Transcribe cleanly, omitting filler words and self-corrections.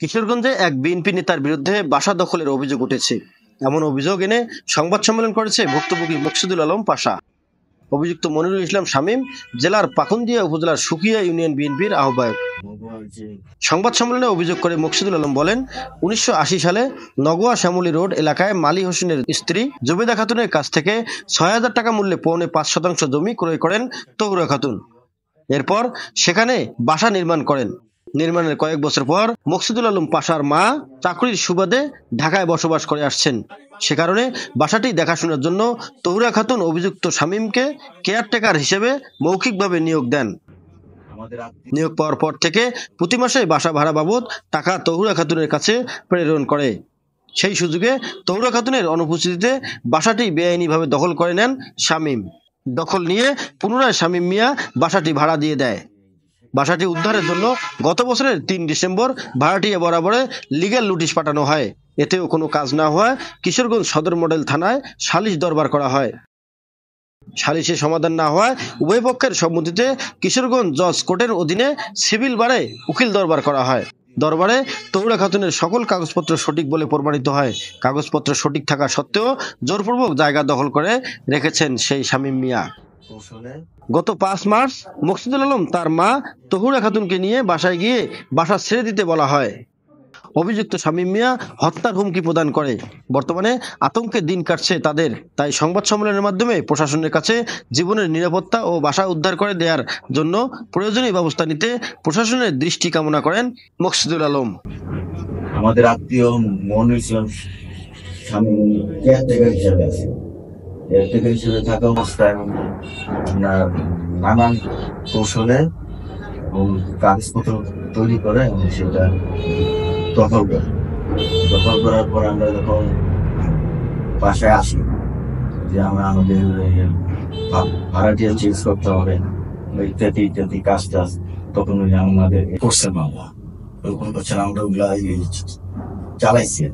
কিশোরগঞ্জে এক বিএনপি নেতার বিরুদ্ধে বাসা দখলের অভিযোগ উঠেছে। এমন অভিযোগ এনে সংবাদ সম্মেলন করেছে ভুক্তভোগী মকসুদুল আলম পাশা। অভিযুক্ত মনিরুল ইসলাম শামীম জেলার পাকুন্দিয়া উপজেলার সুকিয়া ইউনিয়ন বিএনপির আহ্বায়ক। সংবাদ সম্মেলনে অভিযোগ করে মকসুদুল আলম বলেন, ১৯৮০ সালে নগোয়া শ্যামলী রোড এলাকায় মালি হোসেনের স্ত্রী জুবেদা খাতুনের কাছ থেকে ৬,০০০ টাকা মূল্যে ৫.৫% জমি ক্রয় করেন তহুরা খাতুন। এরপর সেখানে বাসা নির্মাণ করেন। নির্মাণের কয়েক বছর পর মকসুদুল আলম পাশার মা চাকরির সুবাদে ঢাকায় বসবাস করে আসছেন। সে কারণে বাসাটি দেখাশোনার জন্য তহুরা খাতুন অভিযুক্ত শামীমকে কেয়ারটেকার হিসেবে মৌখিকভাবে নিয়োগ দেন। নিয়োগ পাওয়ার পর থেকে প্রতি মাসে বাসা ভাড়া বাবদ টাকা তহুরা খাতুনের কাছে প্রেরণ করে। সেই সুযোগে তহুরা খাতুনের অনুপস্থিতিতে বাসাটি বেআইনিভাবে দখল করে নেন শামীম। দখল নিয়ে পুনরায় শামীম মিয়া বাসাটি ভাড়া দিয়ে দেয়। বাসাটি উদ্ধারের জন্য গত বছরের ৩ ডিসেম্বর ভাড়াটিয়া বরাবরে লিগ্যাল নোটিশ পাঠানো হয়। এতেও কোনো কাজ না হওয়ায় কিশোরগঞ্জ সদর মডেল থানায় সালিশ দরবার করা হয়। সালিশে সমাধান না হওয়ায় উভয় পক্ষের সম্মতিতে কিশোরগঞ্জ জজ কোর্টের অধীনে সিভিল বারে উকিল দরবার করা হয়। দরবারে তহুরা খাতুনের সকল কাগজপত্র সঠিক বলে প্রমাণিত হয়। কাগজপত্র সঠিক থাকা সত্ত্বেও জোরপূর্বক জায়গা দখল করে রেখেছেন সেই শামীম মিয়া। গত ৫ মার্চ মকসুদুল আলম তার মা তহুরা খাতুনকে নিয়ে বাসায় গিয়ে বাসা ছেড়ে দিতে বলা হয়। অভিযুক্ত শামীম মিয়া হত্যার হুমকি প্রদান করে। বর্তমানে আতঙ্কে দিন কাটছে তাদের। তাই সংবাদ সম্মেলনের মাধ্যমে প্রশাসনের কাছে জীবনের নিরাপত্তা ও বাসা উদ্ধার করে দেওয়ার জন্য প্রয়োজনীয় ব্যবস্থা নিতে প্রশাসনের দৃষ্টি কামনা করেন মকসুদুল আলম। আমাদের আত্মীয় মনিরুল ইসলাম শামীম কেয়ারটেকার হিসেবে আছে। কেয়ারটেকার হিসেবে থাকা অবস্থায় নানান কৌশলে এবং কাগজপত্র তৈরি করে এবং সেটা দখল করে। দখল করার পর আমরা যখন বাসায় আসি যে আমাদের ভাড়াটিয়া চেঞ্জ করতে হবে ইত্যাদি ইত্যাদি কাজ টাজ, তখন আমাদের করছে মামলা ওরকম করছেন, আমরা ওগুলা চালাইছি।